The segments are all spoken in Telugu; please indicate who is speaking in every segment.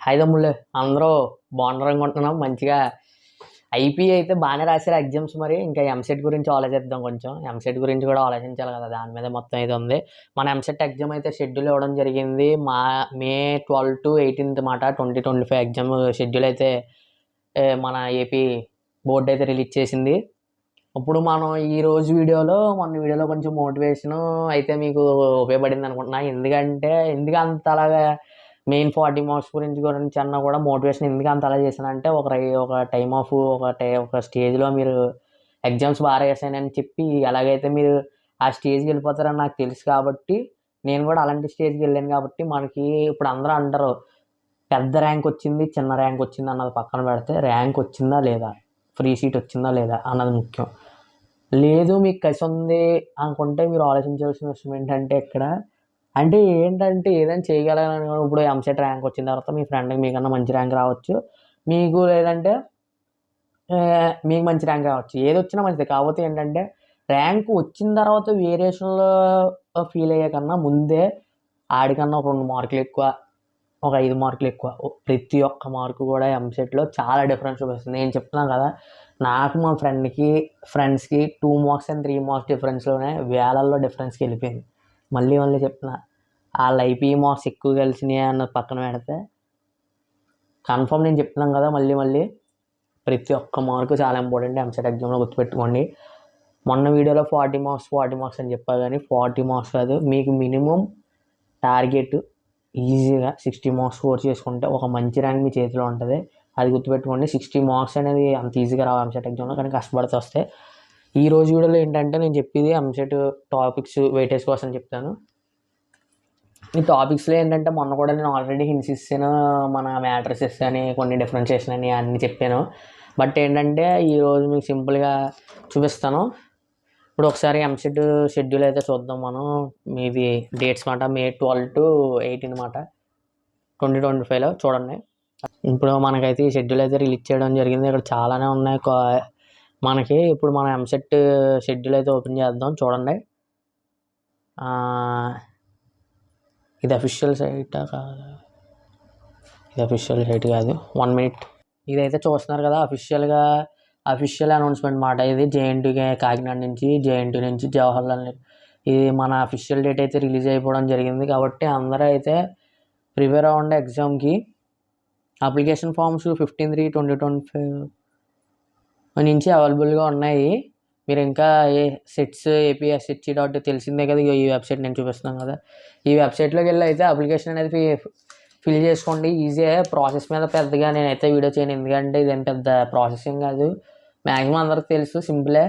Speaker 1: హాయ్ తమ్ముళ్ళు, అందరూ బాగున్నారు అనుకుంటున్నాం. మంచిగా ఐపీ అయితే బాగానే రాశారు ఎగ్జామ్స్. మరి ఇంకా ఎంసెట్ గురించి ఆలోచిద్దాం. కొంచెం ఎంసెట్ గురించి కూడా ఆలోచించాలి కదా, దాని మీద మొత్తం అయితే ఉంది. మన ఎంసెట్ ఎగ్జామ్ అయితే షెడ్యూల్ ఇవ్వడం జరిగింది. మే 12 to 18 మాట 2025 ఎగ్జామ్ షెడ్యూల్ అయితే మన ఏపీ బోర్డు అయితే రిలీజ్ చేసింది. ఇప్పుడు మనం ఈ రోజు మొన్న వీడియోలో కొంచెం మోటివేషన్ అయితే మీకు ఉపయోగపడింది అనుకుంటున్నా. ఎందుకు అంత అలాగా మెయిన్ 40 మార్క్స్ గురించి అన్నా కూడా మోటివేషన్ ఎందుకు అంత అలా చేశానంటే ఒక టైమ్ ఆఫ్ ఒక స్టేజ్లో మీరు ఎగ్జామ్స్ బాగా రాశానని చెప్పి ఎలాగైతే మీరు ఆ స్టేజ్కి వెళ్ళిపోతారని నాకు తెలుసు కాబట్టి నేను కూడా అలాంటి స్టేజ్కి వెళ్ళాను. కాబట్టి మనకి ఇప్పుడు అందరూ అంటారు పెద్ద ర్యాంక్ వచ్చింది, చిన్న ర్యాంక్ వచ్చింది అన్నది పక్కన పెడితే ర్యాంక్ వచ్చిందా లేదా, ఫ్రీ సీట్ వచ్చిందా లేదా అన్నది ముఖ్యం. లేదు మీకు కసి ఉంది అనుకుంటే మీరు ఆలోచించాల్సిన విషయం ఏంటంటే ఏంటంటే ఏదైనా చేయగలను. ఇప్పుడు ఎంసెట్ ర్యాంక్ వచ్చిన తర్వాత మీ ఫ్రెండ్కి మీకన్నా మంచి ర్యాంక్ రావచ్చు, మీకు లేదంటే మీకు మంచి ర్యాంక్ రావచ్చు. ఏది వచ్చినా మంచిది. కాకపోతే ఏంటంటే ర్యాంక్ వచ్చిన తర్వాత వేరియేషన్లో ఫీల్ అయ్యే కన్నా ముందే ఆడికన్నా ఒక 2 మార్కులు ఎక్కువ, ఒక 5 మార్కులు ఎక్కువ, ప్రతి ఒక్క మార్కు కూడా ఎంసెట్లో చాలా డిఫరెన్స్ చూపిస్తుంది. నేను చెప్తున్నాను కదా, నాకు మా ఫ్రెండ్స్కి 2 మార్క్స్ అండ్ 3 మార్క్స్ డిఫరెన్స్లోనే వేలల్లో డిఫరెన్స్కి వెళ్ళిపోయింది. మళ్ళీ చెప్తున్నా, వాళ్ళ ఐపీ మార్క్స్ ఎక్కువ కలిసినాయి అన్న పక్కన పెడితే కన్ఫర్మ్ నేను చెప్తున్నాను కదా, మళ్ళీ ప్రతి ఒక్క మార్కు చాలా ఇంపార్టెంట్ ఎంసెట్ ఎగ్జామ్లో. గుర్తుపెట్టుకోండి. మొన్న వీడియోలో 40 మార్క్స్ అని చెప్పా, కానీ 40 మార్క్స్ కాదు, మీకు మినిమం టార్గెట్ ఈజీగా 60 మార్క్స్ స్కోర్ చేసుకుంటే ఒక మంచి ర్యాంక్ మీ చేతిలో ఉంటుంది. అది గుర్తుపెట్టుకోండి. 60 మార్క్స్ అనేది అంత ఈజీగా రావు ఎంసెట్ ఎగ్జామ్లో, కానీ కష్టపడితే వస్తాయి. ఈ రోజు వీడియోలో ఏంటంటే నేను చెప్పేది ఎంసెట్ టాపిక్స్ వెయిటేజ్ కోసం చెప్తాను. ఈ టాపిక్స్లో ఏంటంటే మొన్న కూడా నేను ఆల్రెడీ హింట్స్ ఇస్తాను, మన మ్యాట్రిసెస్ అని కొన్ని డిఫరెన్షియేషన్ అని అన్నీ చెప్పాను. బట్ ఏంటంటే ఈరోజు మీకు సింపుల్గా చూపిస్తాను. ఇప్పుడు ఒకసారి ఎంసెట్ షెడ్యూల్ అయితే చూద్దాం మనం. మీది డేట్స్ మాట May 12 to 18 మాట 2025లో చూడండి. ఇప్పుడు మనకైతే ఈ షెడ్యూల్ అయితే రిలీజ్ చేయడం జరిగింది. ఇక్కడ చాలానే ఉన్నాయి మనకి. ఇప్పుడు మన ఎంసెట్ షెడ్యూల్ అయితే ఓపెన్ చేద్దాం. చూడండి, ఇది అఫీషియల్ సైట్ కాదు, ఇది అఫీషియల్ సైట్ కాదు. 1 minute. ఇదైతే చూస్తున్నారు కదా, అఫీషియల్ అనౌన్స్మెంట్ మాట. ఇది జేఎన్టీయూ కాకినాడ నుంచి, జేఎన్టీయూ నుంచి జవహర్లాల్. ఇది మన అఫీషియల్ డేట్ అయితే రిలీజ్ అయిపోవడం జరిగింది. కాబట్టి అందరూ అయితే ప్రిపేర్ అవ్వండి ఎగ్జామ్కి. అప్లికేషన్ ఫామ్స్ 15/3/2025 నుంచి అవైలబుల్గా ఉన్నాయి. మీరు ఇంకా APSHE తెలిసిందే కదా, ఈ వెబ్సైట్ నేను చూపిస్తున్నాను కదా, ఈ వెబ్సైట్లోకి వెళ్ళి అయితే అప్లికేషన్ అనేది ఫిల్ చేసుకోండి. ఈజీ ప్రాసెస్ మీద పెద్దగా నేనైతే వీడియో చేయను, ఎందుకంటే ఇదేం పెద్ద ప్రాసెసింగ్ కాదు. మ్యాక్సిమం అందరికి తెలుసు, సింపులే.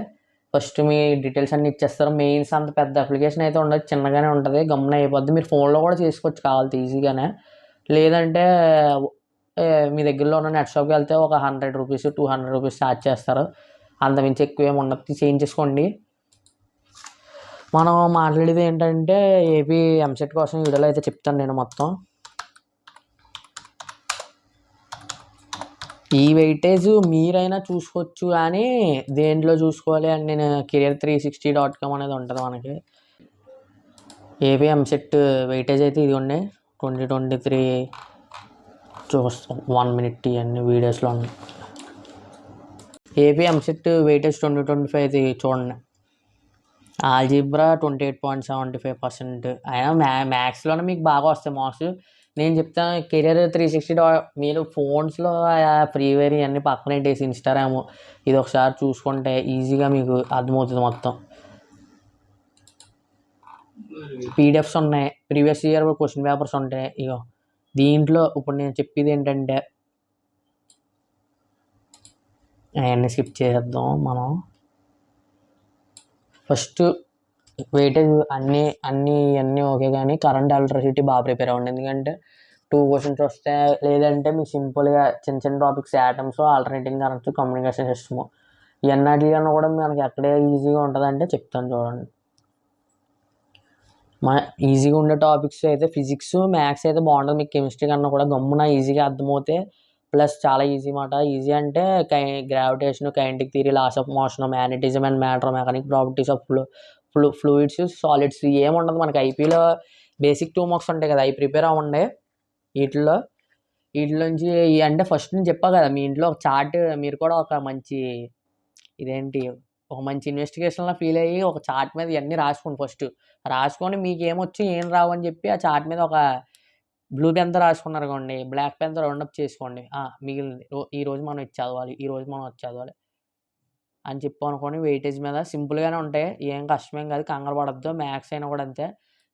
Speaker 1: ఫస్ట్ మీ డీటెయిల్స్ అన్నీ ఇచ్చేస్తారు. మెయిన్స్ అంత పెద్ద అప్లికేషన్ అయితే ఉండదు, చిన్నగానే ఉంటుంది, గమ్మున అయిపోద్ది. మీరు ఫోన్లో కూడా చేసుకోవచ్చు కావాలి ఈజీగానే. లేదంటే మీ దగ్గరలో ఉన్న నెట్ షాప్కి వెళ్తే ఒక 100 రూపీస్ 200 రూపీస్ ఛార్జ్ చేస్తారు, అంతమించి ఎక్కువ ఏమి ఉండదు. చేయించేసుకోండి. మనం మాట్లాడేది ఏంటంటే ఏపీ ఎంసెట్ కోసం వీడియోలో అయితే చెప్తాను నేను మొత్తం. ఈ వెయిటేజ్ మీరైనా చూసుకోవచ్చు, కానీ దేంట్లో చూసుకోవాలి అని నేను career360.com అనేది ఉంటుంది మనకి. ఏపీ ఎంసెట్ వెయిటేజ్ అయితే ఇది ఉండే 2023 చూస్తాం. 1 minute ఇవన్నీ వీడియోస్లో ఉన్నాయి. ఏపీ ఎంసెట్ వెయిటేజ్ 2025 ఇది చూడండి. ఆల్జీబ్రా 28.75%. అయినా మ్యాథ్స్లోనే మీకు బాగా వస్తాయి మార్క్స్. నేను చెప్తాను career360. మీరు ఫోన్స్లో ఫ్రీవేర్ ఇవన్నీ పక్కన పెట్టేసి ఇన్స్టాగ్రామ్ ఇది ఒకసారి చూసుకుంటే ఈజీగా మీకు అర్థమవుతుంది మొత్తం. పీడిఎఫ్స్ ఉన్నాయి, ప్రీవియస్ ఇయర్ క్వశ్చన్ పేపర్స్ ఉంటాయి. ఇగో దీంట్లో ఇప్పుడు నేను చెప్పేది ఏంటంటే అవన్నీ స్కిప్ చేద్దాం మనం. ఫస్ట్ వెయిటేజ్ అన్నీ ఓకే, కానీ కరెంట్ ఎలక్ట్రిసిటీ బాగా ప్రిపేర్ అవ్వండి. ఎందుకంటే 2 క్వశ్చన్స్ వస్తాయి. లేదంటే మీకు సింపుల్గా చిన్న topics, atoms, alternating currents, communication system, ఇవన్నిటికన్నా కూడా మనకి ఎక్కడే ఈజీగా ఉంటుందంటే చెప్తాను చూడండి. ఈజీగా ఉండే టాపిక్స్ అయితే ఫిజిక్స్, మ్యాథ్స్ అయితే బాగుంటుంది. మీకు కెమిస్ట్రీ కన్నా కూడా గమ్మున ఈజీగా అర్థమవుతే, ప్లస్ చాలా ఈజీ మాట. ఈజీ అంటే gravitation, kinetic theory, laws of motion, magnetism and matter mechanic, properties of fluids, solids ఏముండదు మనకి. ఐపీలో బేసిక్ 2 మార్క్స్ ఉంటాయి కదా, అవి ప్రిపేర్ అవ్వండి. వీటిల్లో వీటిలోంచి అంటే ఫస్ట్ నేను చెప్పా కదా, మీ ఇంట్లో ఒక చార్ట్ మీరు కూడా ఒక మంచి ఇదేంటి ఒక మంచి ఇన్వెస్టిగేషన్‌లా ఫీల్ అయ్యి ఒక చార్ట్ మీద ఇయన్నీ రాసుకోండి ఫస్ట్. రాసుకొని మీకేమొచ్చు ఏం రావు అని చెప్పి ఆ చార్ట్ మీద ఒక బ్లూ పెన్‌తో రాసుకున్నారనుకోండి, బ్లాక్ పెన్‌తో రౌండప్ చేసుకోండి. మిగిలింది ఈరోజు మనం ఇది చదవాలి, ఈరోజు మనం అది చదవాలి అని చెప్పనుకోని వెయిటేజ్ మీద సింపుల్‌గానే ఉంటాయి. ఏం కష్టమేం కాదు, కంగారు పడొద్దు. మ్యాథ్స్ అయినా కూడా అంతే.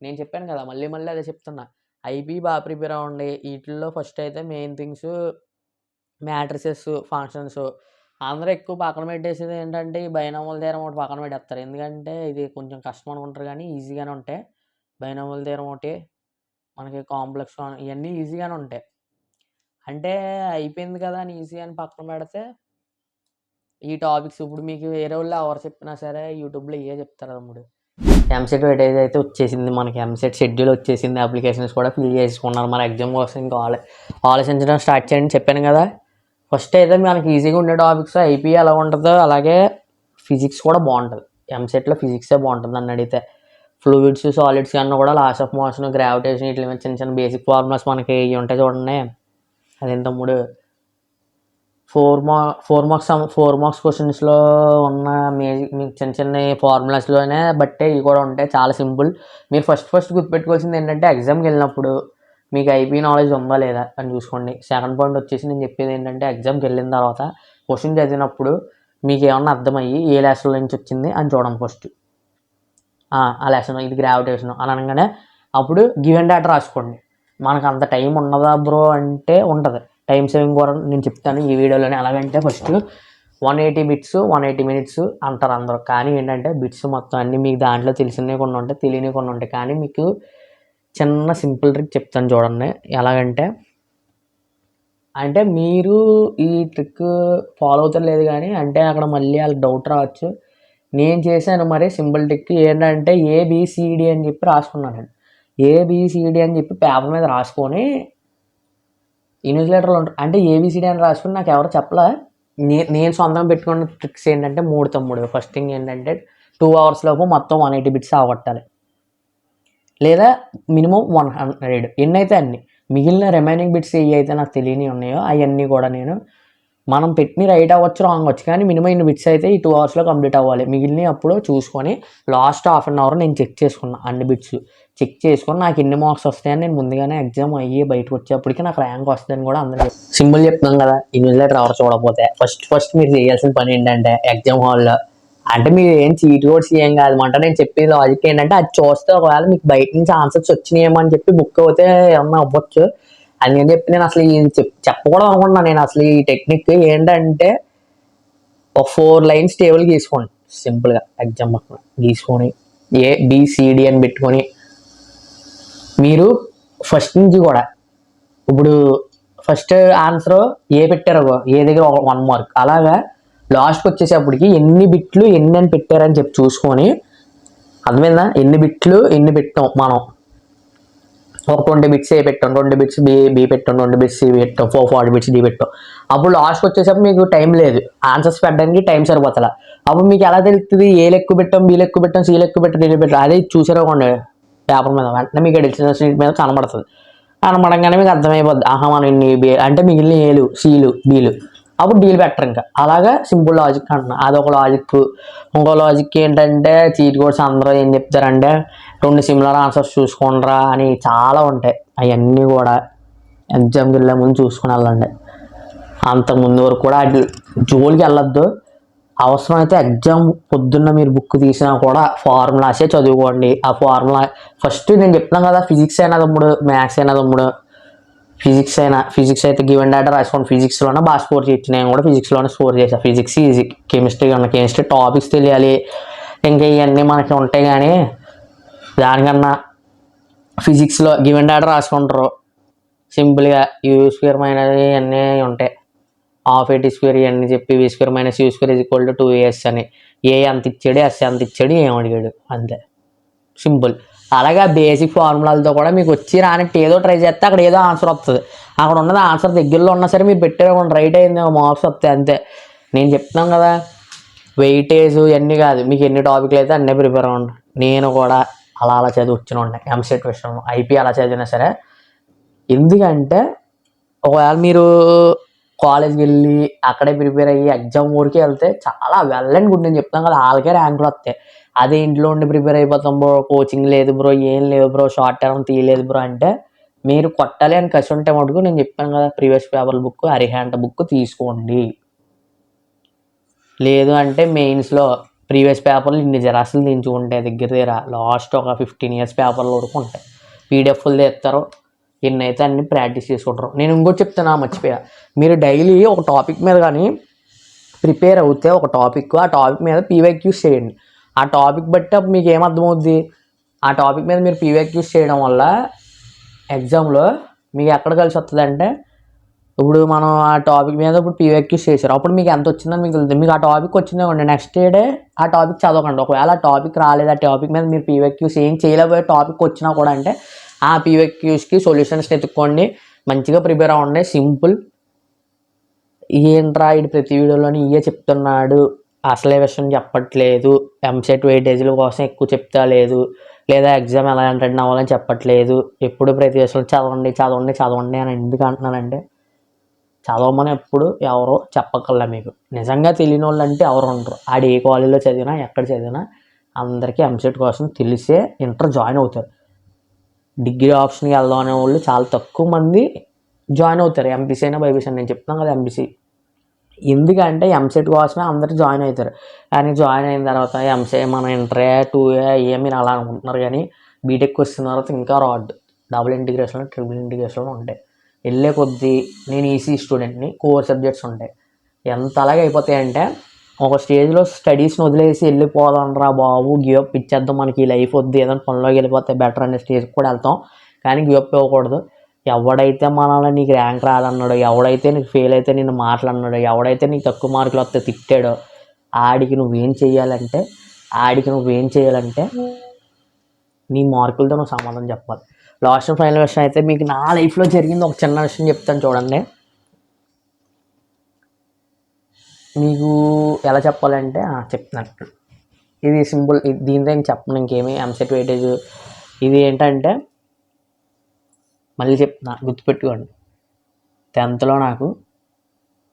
Speaker 1: నేను చెప్పాను కదా, మళ్ళీ మళ్ళీ అదే చెప్తున్నా. ఐపీ బాగా ప్రిపేర్ అవ్వండి. ఈటిల్లో ఫస్ట్ అయితే మెయిన్ థింగ్స్ మ్యాట్రిసెస్, ఫంక్షన్స్. అందరూ ఎక్కువ పక్కన పెట్టేసేది ఏంటంటే ఈ బైనామోల్ థియరమ్ ఒకటి పక్కన పెట్టేస్తారు. ఎందుకంటే ఇది కొంచెం కష్టం అనుకుంటారు కానీ ఈజీగానే ఉంటాయి. బైనామోల్ థియరమ్ ఒకటి, మనకి కాంప్లెక్స్ ఇవన్నీ ఈజీగానే ఉంటాయి. అంటే అయిపోయింది కదా అని ఈజీ అని పక్కన పెడితే ఈ టాపిక్స్ ఇప్పుడు మీకు వేరే వాళ్ళు ఎవరు చెప్పినా సరే యూట్యూబ్లో ఇవే చెప్తారు తమ్ముడు. ఎంసెట్ వెయిటేజ్ అయితే వచ్చేసింది మనకి. ఎంసెట్ షెడ్యూల్ వచ్చేసింది. అప్లికేషన్స్ కూడా ఫిల్ చేసుకున్నారు. మన ఎగ్జామ్ కోసం ఇంకా ఆలోచించడం స్టార్ట్ చేయండి. చెప్పాను కదా, ఫస్ట్ అయితే మనకి ఈజీగా ఉండే టాపిక్స్ ఐపీ ఎలా ఉంటుందో అలాగే ఫిజిక్స్ కూడా బాగుంటుంది. ఎంసెట్లో ఫిజిక్సే బాగుంటుంది నన్ను అడిగితే. ఫ్లూయిడ్స్, సాలిడ్స్ అన్న కూడా లాస్ ఆఫ్ మోషన్, గ్రావిటేషన్ ఇట్ల మీద చిన్న చిన్న బేసిక్ ఫార్ములాస్ మనకి ఇవి ఉంటాయి చూడండి. అదేం తమ్ముడు, 4 మార్క్స్ క్వశ్చన్స్లో ఉన్న మీకు చిన్న చిన్న ఫార్ములాస్లోనే బట్టే ఇవి కూడా ఉంటాయి. చాలా సింపుల్. మీరు ఫస్ట్ గుర్తుపెట్టుకోవాల్సింది ఏంటంటే ఎగ్జామ్కి వెళ్ళినప్పుడు మీకు ఐపీ నాలెడ్జ్ ఉందా లేదా అని చూసుకోండి. సెకండ్ పాయింట్ వచ్చేసి నేను చెప్పేది ఏంటంటే ఎగ్జామ్కి వెళ్ళిన తర్వాత క్వశ్చన్ చదివినప్పుడు మీకు ఏమన్నా అర్థమయ్యి ఏ లెసన్ నుంచి వచ్చింది అని చూడండి ఫస్ట్. ఆ లెసన్ ఇది గ్రావిటేషన్ అని అనగానే అప్పుడు గివెన్ డేటా రాసుకోండి. మనకు అంత టైం ఉన్నదా బ్రో అంటే ఉంటుంది. టైం సేవింగ్ కూడా నేను చెప్తాను ఈ వీడియోలోనే. ఎలాగంటే ఫస్ట్ 180 బిట్స్ 180 మినిట్స్ అంటారు అందరూ. కానీ ఏంటంటే బిట్స్ మొత్తం అన్నీ మీకు దాంట్లో తెలిసినవి కొన్ని ఉంటాయి, తెలియనివి కొన్ని ఉంటాయి. కానీ మీకు చిన్న సింపుల్ ట్రిక్ చెప్తాను చూడండి. ఎలాగంటే మీరు ఈ ట్రిక్ ఫాలో అవుతారు లేదు కానీ అంటే అక్కడ మళ్ళీ వాళ్ళకి డౌట్ రావచ్చు. నేను చేశాను మరి సింపుల్ ట్రిక్ ఏంటంటే ఏబిసిడి అని చెప్పి రాసుకున్నాను. ఏబిసిడి అని చెప్పి పేపర్ మీద రాసుకొని ఇన్విజిలేటర్లు ఉంటారు అంటే ఏబిసిడి అని రాసుకుని నాకు ఎవరు చెప్పలే. నేను సొంతంగా పెట్టుకున్న ట్రిక్స్ ఏంటంటే 3 తమ్ముడు. ఫస్ట్ థింగ్ ఏంటంటే 2 hours లోపు మొత్తం 180 బిట్స్ అవగొట్టాలి, లేదా మినిమం 100. ఎన్నైతే అన్ని. మిగిలిన రిమైనింగ్ బిట్స్ ఏ అయితే నాకు తెలియని ఉన్నాయో అవన్నీ కూడా మనం పెట్టిన రైట్ అవ్వచ్చు, రాంగ్ అవ్వచ్చు, కానీ మినిమం ఇన్ని బిట్స్ అయితే ఈ 2 hours కంప్లీట్ అవ్వాలి. మిగిలిన అప్పుడు చూసుకొని లాస్ట్ హాఫ్ అన్ అవర్ నేను చెక్ చేసుకున్నా. అన్ని బిట్స్ చెక్ చేసుకొని నాకు ఎన్ని మార్క్స్ వస్తాయని నేను ముందుగానే ఎగ్జామ్ అయ్యి బయటకు వచ్చేప్పటికి నాకు ర్యాంక్ వస్తుందని కూడా అందరూ సింపుల్ చెప్తున్నాం కదా. ఇన్విజిలేటర్ ఎవరు చూడకపోతే ఫస్ట్ మీరు చేయాల్సిన పని ఏంటంటే ఎగ్జామ్ హాల్లో అంటే మీరు ఏం చీట్ కోడ్స్ ఏం కాదు అంట. నేను చెప్పే లాజిక్ ఏంటంటే అది చూస్తే ఒకవేళ మీకు బయట నుంచి ఆన్సర్స్ వచ్చినాయేమో అని చెప్పి బుక్ అవుతే ఏమన్నా అవ్వచ్చు. అది నేను చెప్పి నేను అసలు చెప్పకూడదు అనుకుంటున్నాను. నేను అసలు ఈ టెక్నిక్ ఏంటంటే ఒక 4 lines టేబుల్ గీసుకోండి సింపుల్గా. ఎగ్జామ్ పక్కన గీసుకొని ఏబిసిడి అని పెట్టుకొని మీరు ఫస్ట్ నుంచి కూడా ఇప్పుడు ఫస్ట్ ఆన్సర్ ఏ పెట్టారో ఏ దగ్గర 1 mark అలాగా లాస్ట్కి వచ్చేసేపటికి ఎన్ని బిట్లు ఎన్ని అని పెట్టారని చెప్పి చూసుకొని అర్థమైందా, ఎన్ని బిట్లు ఎన్ని పెట్టాం మనం. ఒక 20 బిట్స్ ఏ పెట్టాం, 20 బిట్స్ బి పెట్టాం, 20 బిట్స్ సి పెట్టాం, 40 బిట్స్ డి పెట్టాం. అప్పుడు లాస్ట్కి వచ్చేసరికి మీకు టైం లేదు, ఆన్సర్స్ పెట్టడానికి టైం సరిపోతలా. అప్పుడు మీకు ఎలా తెలుస్తుంది ఏ లెక్కు పెట్టాం, బి లెక్కు పెట్టాం, సి లెక్కు పెట్టాం, డి పెట్టాం. అదే చూసారనుకోండి పేపర్ మీద వెంటనే మీకు డిసిషన్ షీట్ మీద కనబడుతుంది. కనబడంగానే మీకు అర్థమైపోద్ది మనం ఇన్ని బి అంటే మిగిలిన ఏలు సిలు బీలు అప్పుడు డీల్ పెట్టరు. ఇంకా అలాగా సింపుల్ లాజిక్ అంటున్నా. అదొక లాజిక్. ఇంకో లాజిక్ ఏంటంటే చీట్ కోడ్స్ అందరూ ఏం చెప్తారంటే 2 సిమిలర్ ఆన్సర్స్ చూసుకోండిరా అని చాలా ఉంటాయి. అవన్నీ కూడా ఎగ్జామ్కి వెళ్ళే ముందు చూసుకుని వెళ్ళండి. అంతకుముందు వరకు కూడా అటు జోలికి వెళ్ళొద్దు. అవసరమైతే ఎగ్జామ్ పొద్దున్న మీరు బుక్ తీసినా కూడా ఫార్ములాసే చదువుకోండి. ఆ ఫార్ములా ఫస్ట్ నేను చెప్తున్నాను కదా, ఫిజిక్స్ అయినా తమ్ముడు, మ్యాథ్స్ అయినా తమ్ముడు. ఫిజిక్స్ అయితే గివెన్ డేటా రాసుకోండి. ఫిజిక్స్లోనే బాగా స్కోర్ చేయొచ్చు. నేను కూడా ఫిజిక్స్లోనే స్కోర్ చేశాను. Physics easy. కెమిస్ట్రీ టాపిక్స్ తెలియాలి, ఇంకా ఇవన్నీ మనకి ఉంటాయి. కానీ దానికన్నా ఫిజిక్స్లో గివెన్ డేటా రాసుకుంటారు సింపుల్గా. యూ స్క్వేర్ మైనస్ ఇవన్నీ ఉంటాయి. హాఫ్ ఏటీ స్క్వేర్ ఇవన్నీ చెప్పి v square minus u square is equal to 2as అని ఏ ఎంత ఇచ్చాడు ఎస్ ఎంత ఇచ్చాడు ఏం అడిగాడు అంతే సింపుల్. అలాగే బేసిక్ ఫార్ములాలతో కూడా మీకు వచ్చి రానట్టు ఏదో ట్రై చేస్తే అక్కడ ఏదో ఆన్సర్ వస్తుంది. అక్కడ ఉన్నది ఆన్సర్ దగ్గరలో ఉన్నా సరే మీరు పెట్టారు రైట్ అయింది మార్క్స్ వస్తాయి అంతే. నేను చెప్తున్నాను కదా, వెయిటేజ్ ఇవన్నీ కాదు, మీకు ఎన్ని టాపిక్లు అయితే అన్నీ ప్రిపేర్ అవ్వండి. నేను కూడా అలా చదివి వచ్చిన ఉండే ఎంసెట్ విషయంలో. ఐపీ అలా చదివినా సరే. ఎందుకంటే ఒకవేళ మీరు కాలేజ్కి వెళ్ళి అక్కడే ప్రిపేర్ అయ్యి ఎగ్జామ్ ఊరికి వెళ్తే చాలా వెల్ అండ్ గుడ్. నేను చెప్తాను కదా, వాళ్ళకే ర్యాంకులు వస్తాయి. అదే ఇంట్లో ఉండి ప్రిపేర్ అయిపోతాం బ్రో, కోచింగ్ లేదు బ్రో, ఏం లేదు బ్రో, షార్ట్ టర్మ్ తీయలేదు బ్రో అంటే మీరు కొట్టాలి అని కసి ఉంటే మటుకు నేను చెప్పాను కదా, ప్రీవియస్ పేపర్ బుక్, అరిహాంట్ బుక్ తీసుకోండి. లేదు అంటే మెయిన్స్లో ప్రీవియస్ పేపర్లు ఇన్ని జెరాక్స్లు దించుకుంటాయి దగ్గర లాస్ట్ ఒక 15 years పేపర్లు వరకు ఉంటాయి. పీడిఎఫ్లు తెస్తారు, ఎన్నైతే అన్ని ప్రాక్టీస్ చేసుకుంటారు. నేను ఇంకోటి చెప్తాను, మర్చిపోయా. మీరు డైలీ ఒక టాపిక్ మీద కానీ ప్రిపేర్ అవుతే ఒక టాపిక్, ఆ టాపిక్ మీద పీవైక్యూస్ చేయండి. ఆ టాపిక్ బట్టి అప్పుడు మీకు ఏమర్థమవుద్ది, ఆ టాపిక్ మీద మీరు పీవైక్యూస్ చేయడం వల్ల ఎగ్జామ్లో మీకు ఎక్కడ కలిసి వస్తుంది అంటే, ఇప్పుడు మనం ఆ టాపిక్ మీద ఇప్పుడు పీవైక్యూస్ చేశారు, అప్పుడు మీకు ఎంత వచ్చిందని మీకు తెలుస్తుంది. మీకు ఆ టాపిక్ వచ్చిందండి, నెక్స్ట్ డే ఆ టాపిక్ చదవకండి. ఒకవేళ ఆ టాపిక్ రాలేదు, ఆ టాపిక్ మీద మీరు పీవైక్యూస్ ఏం చేయలేకపోయే టాపిక్ వచ్చినా కూడా అంటే ఆ పీవైక్యూస్కి సొల్యూషన్స్ ఎత్తుక్కోండి, మంచిగా ప్రిపేర్ అవ్వండి. సింపుల్. ఏంట్రా ఇది ప్రతి వీడియోలోని ఇవే చెప్తున్నాడు, అసలే విషయం చెప్పట్లేదు, ఎంసెట్ వెయిటేజ్ల కోసం ఎక్కువ చెప్తా లేదు, లేదా ఎగ్జామ్ ఎలా అటెండ్ అవ్వాలని చెప్పట్లేదు, ఎప్పుడు ప్రతి విషయంలో చదవండి చదవండి చదవండి అని ఎందుకు అంటున్నానంటే, చదవమని ఎప్పుడు ఎవరో చెప్పగలరా మీకు. నిజంగా తెలియని వాళ్ళు అంటే ఎవరు ఉండరు. ఆడు ఏ కాలేజీలో చదివినా ఎక్కడ చదివినా అందరికీ ఎంసెట్ కోసం తెలిసే ఇంటర్ జాయిన్ అవుతారు. డిగ్రీ ఆప్షన్కి వెళ్దాం అనే వాళ్ళు చాలా తక్కువ మంది జాయిన్ అవుతారు. ఎంపీసీ అయినా బైపీసీ అయినా. నేను చెప్తాను కదా ఎంపీసీ, ఎందుకంటే ఎంసెట్ కోసమే అందరూ జాయిన్ అవుతారు. కానీ జాయిన్ అయిన తర్వాత ఎంసీ మన ఇంటరే 2A ఏమి మీరు అలా అనుకుంటున్నారు, కానీ బీటెక్ వచ్చిన తర్వాత ఇంకా rod double integration, triple integration ఉంటాయి. వెళ్ళే కొద్దీ నేను ఈసీ స్టూడెంట్ని, కోర్ సబ్జెక్ట్స్ ఉంటాయి. ఎంత అలాగే అయిపోతాయంటే ఒక స్టేజ్లో స్టడీస్ని వదిలేసి వెళ్ళిపోదాం రా బాబు, గివప్ ఇచ్చేద్దాం, మనకి ఈ లైఫ్ వద్దు, ఏదైనా పనిలోకి వెళ్ళిపోతే బెటర్ అనే స్టేజ్కి కూడా వెళ్తాం. కానీ గివప్ ఇవ్వకూడదు. ఎవడైతే మనల్ని నీకు ర్యాంక్ రాదన్నాడో, ఎవడైతే నీకు ఫెయిల్ అయితే నిన్ను మాట్లాడినాడో, ఎవడైతే నీకు తక్కువ మార్కులు వస్తే తిట్టాడో, ఆడికి నువ్వేం చేయాలంటే నీ మార్కులతో నువ్వు సమాధానం చెప్పాలి. లాస్ట్ ఫైనల్ విషయం అయితే మీకు నా లైఫ్లో జరిగింది ఒక చిన్న విషయం చెప్తాను చూడండి. మీకు ఎలా చెప్పాలంటే చెప్తున్నాను. ఇది సింపుల్, దీంతో ఇంక చెప్పను ఇంకేమి. ఎంసెట్ వెయిటేజ్ ఇది ఏంటంటే, మళ్ళీ చెప్తున్నా, గుర్తుపెట్టుకోండి. 10th నాకు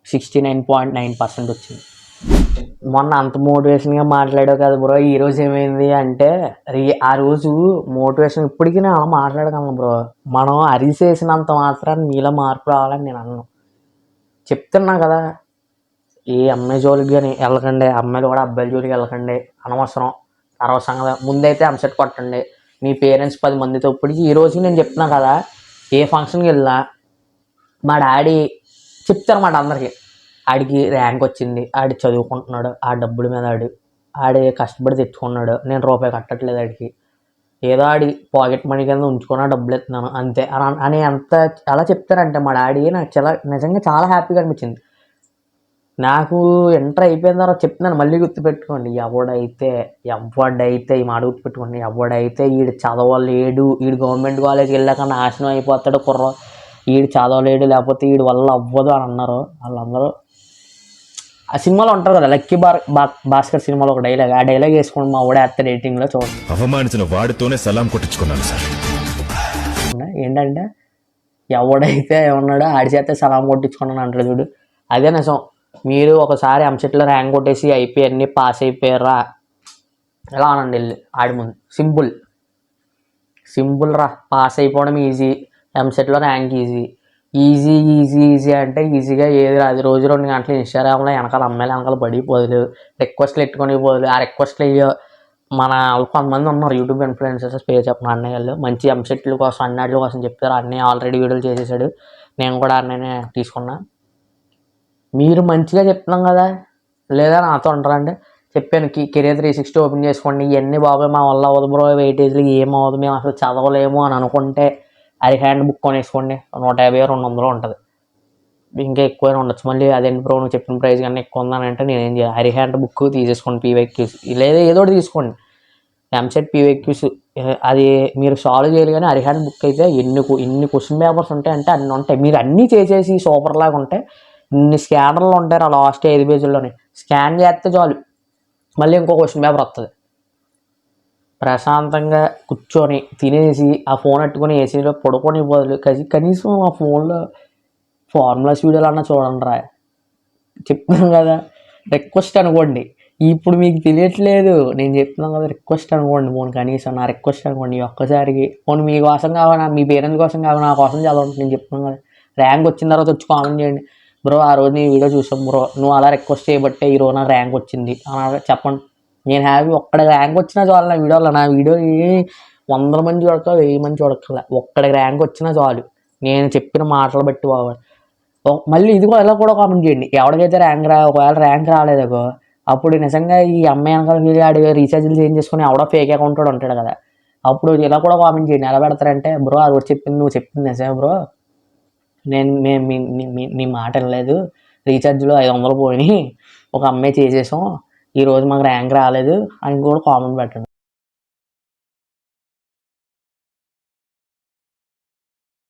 Speaker 1: 69.9% వచ్చింది. మొన్న అంత మోటివేషన్గా మాట్లాడావు కదా బ్రో, ఈరోజు ఏమైంది అంటే, ఆ రోజు మోటివేషన్ ఇప్పటికీ నేను అలా మాట్లాడగలను బ్రో. మనం అరిసేసినంత మాత్రాన్ని మీలో మార్పు రావాలని నేను అన్నాను. చెప్తున్నా కదా, ఏ అమ్మాయి జోలికి కానీ వెళ్ళకండి, అమ్మాయిలు కూడా అబ్బాయిల జోలికి వెళ్ళకండి, అనవసరం. తర్వాత సంగతి ముందైతే ఎంసెట్ కొట్టండి. మీ పేరెంట్స్ 10 మందితో ఇప్పటికీ ఈ రోజు నేను చెప్తున్నా కదా, ఏ ఫంక్షన్కి వెళ్ళినా మా డాడీ చెప్తారన్నమాట అందరికీ, ఆడికి ర్యాంక్ వచ్చింది, ఆడి చదువుకుంటున్నాడు, ఆ డబ్బుల మీద ఆడి కష్టపడి తెచ్చుకున్నాడు, నేను రూపాయి కట్టట్లేదు ఆడికి, ఏదో ఆడి పాకెట్ మనీ కింద ఉంచుకున్న డబ్బులు ఇస్తున్నాను అంతే అని ఎంత అలా చెప్తారంటే మా డాడీ, నాకు చాలా నిజంగా చాలా హ్యాపీగా అనిపించింది. నాకు ఎంటర్ అయిపోయిన తర్వాత చెప్తున్నాను, మళ్ళీ గుర్తుపెట్టుకోండి, ఎవడైతే ఈ మాట గుర్తుపెట్టుకోండి, ఎవడైతే ఈడు చదవలేడు, ఈడు గవర్నమెంట్ కాలేజ్కి వెళ్ళాక నాశనం అయిపోతాడు కుర్ర, ఈడు చదవలేడు, లేకపోతే ఈడు వల్ల అవ్వదు అని అన్నారు వాళ్ళందరూ. ఆ సినిమాలో ఉంటారు కదా, లక్కీ భాస్కర్ సినిమాలో ఒక డైలాగ్, ఆ డైలాగ్ వేసుకోండి, మా వాడు వేస్తాడు రేటింగ్లో చూడండి.
Speaker 2: అవమానించిన వాడితోనే సలాం కొట్టించుకున్నాను సార్.
Speaker 1: ఏంటంటే ఎవడైతే ఏమన్నాడో ఆడి చేస్తే సలాం కొట్టించుకున్నాను అంటాడు చూడు, అదే నిజం. మీరు ఒకసారి ఎంసెట్లో ర్యాంక్ కొట్టేసి అయిపోయి అన్నీ పాస్ అయిపోయారా ఎలా అనండి వెళ్ళి ఆడి ముందు. సింపుల్ రా, పాస్ అయిపోవడం ఈజీ, ఎంసెట్లో ర్యాంక్ ఈజీ అంటే ఈజీగా ఏది రాదు. రోజు 2 గంటలు ఇన్స్టాగ్రామ్లో వెనకాల అమ్మాయిలు వెనకాల పడిపోదులు, రిక్వెస్ట్లు ఎట్టుకొని పోదులు. ఆ రిక్వెస్ట్లు అయ్యో మన కొంతమంది ఉన్నారు యూట్యూబ్ ఇన్ఫ్లుయెన్సర్స్, పేరు చెప్పిన అన్నయ్యలు, మంచి ఎంసెట్ల కోసం అన్నిటి కోసం చెప్తారు. అన్నయ్య ఆల్రెడీ వీడియోలు చేసేసాడు, నేను కూడా అన్నయ్యనే తీసుకున్నా. మీరు మంచిగా చెప్తున్నాం కదా, లేదా నాతో ఉంటారంటే చెప్పాను, కెరీర్ 360 ఓపెన్ చేసుకోండి, ఇవన్నీ బాబాయ్ మా వల్ల అవ్వదు బ్రో, వెయిటేజ్లు ఏమవ్వదు, మేము అసలు చదవలేము అని అనుకుంటే అరిహాండ్ బుక్ కొనేసుకోండి, 150-200 ఉంటుంది, ఇంకా ఎక్కువైనా ఉండొచ్చు. మళ్ళీ అదేంటి బ్రో నువ్వు చెప్పిన ప్రైస్ కన్నా ఎక్కువ ఉందని అంటే నేనేం చేయాలి, అరిహాండ్ బుక్ తీసేసుకోండి, పీవైక్యూస్ లేదా ఏదో ఒకటి తీసుకోండి. ఎంసెట్ పీవైక్యూస్ అది మీరు సాల్వ్ చేయాలి, కానీ అరిహాండ్ బుక్ అయితే ఎన్ని క్వశ్చన్ పేపర్స్ ఉంటాయంటే అన్ని ఉంటాయి. మీరు అన్నీ చేసేసి సూపర్ లాగా ఉంటే ఇన్ని స్కానర్లు ఉంటారు ఆ లాస్ట్ 5 పేజీల్లోనే, స్కాన్ చేస్తే చాలు మళ్ళీ ఇంకో క్వశ్చన్ పేపర్ వస్తుంది. ప్రశాంతంగా కూర్చొని తినేసి ఆ ఫోన్ పెట్టుకొని ఏసీలో పడుకొని బదులు కనీసం ఆ ఫోన్లో ఫార్ములాస్ వీడియోలు అన్నా చూడండి రా, చెప్తున్నాను కదా, రిక్వెస్ట్ అనుకోండి. ఇప్పుడు మీకు తెలియట్లేదు, నేను చెప్తున్నాను కదా, రిక్వెస్ట్ అనుకోండి. పోను కనీసం నా రిక్వెస్ట్ అనుకోండి ఈ ఒక్కసారికి. పోను మీకోసం కావాలి, మీ పేరెంట్స్ కోసం కావాలి, నా కోసం చదవండి. నేను చెప్తున్నాను కదా, ర్యాంక్ వచ్చిన తర్వాత వచ్చి కామెంట్ చేయండి, బ్రో ఆ రోజు నీ వీడియో చూసాం బ్రో, నువ్వు అలా రిక్వెస్ట్ చేయబట్టే ఈరోజు నాకు ర్యాంక్ వచ్చింది అని చెప్పండి. నేను హ్యాపీ. ఒక్కడ ర్యాంక్ వచ్చినా చాలు నా వీడియోలో. నా వీడియో 100 మంది చూడక 1000 మంది చూడక్కల, ఒక్కడికి ర్యాంక్ వచ్చినా చాలు నేను చెప్పిన మాటలు బట్టి బాగా. మళ్ళీ ఇది కూడా ఇలా కూడా కామెంట్ చేయండి, ఎవరికైతే ఒకవేళ ర్యాంక్ రాలేదకో అప్పుడు నిజంగా ఈ అమ్మాయి వెనకాల ఆడు రీఛార్జ్లు చేంజ్ చేసుకుని ఎవడో ఫేక్ అకౌంట్ ఉంటాడు కదా, అప్పుడు ఇలా కూడా కామెంట్ చేయండి. ఎలా పెడతారంటే, బ్రో అది చెప్పింది నువ్వు చెప్పింది నిజమే బ్రో, నేను నీ మాట వినలేదు, రీఛార్జ్లో 500 పోయినాయి, ఒక అమ్మాయి చేసేసాం, ఈరోజు మాకు ర్యాంక్ రాలేదు అని కూడా కామెంట్ పెట్టండి.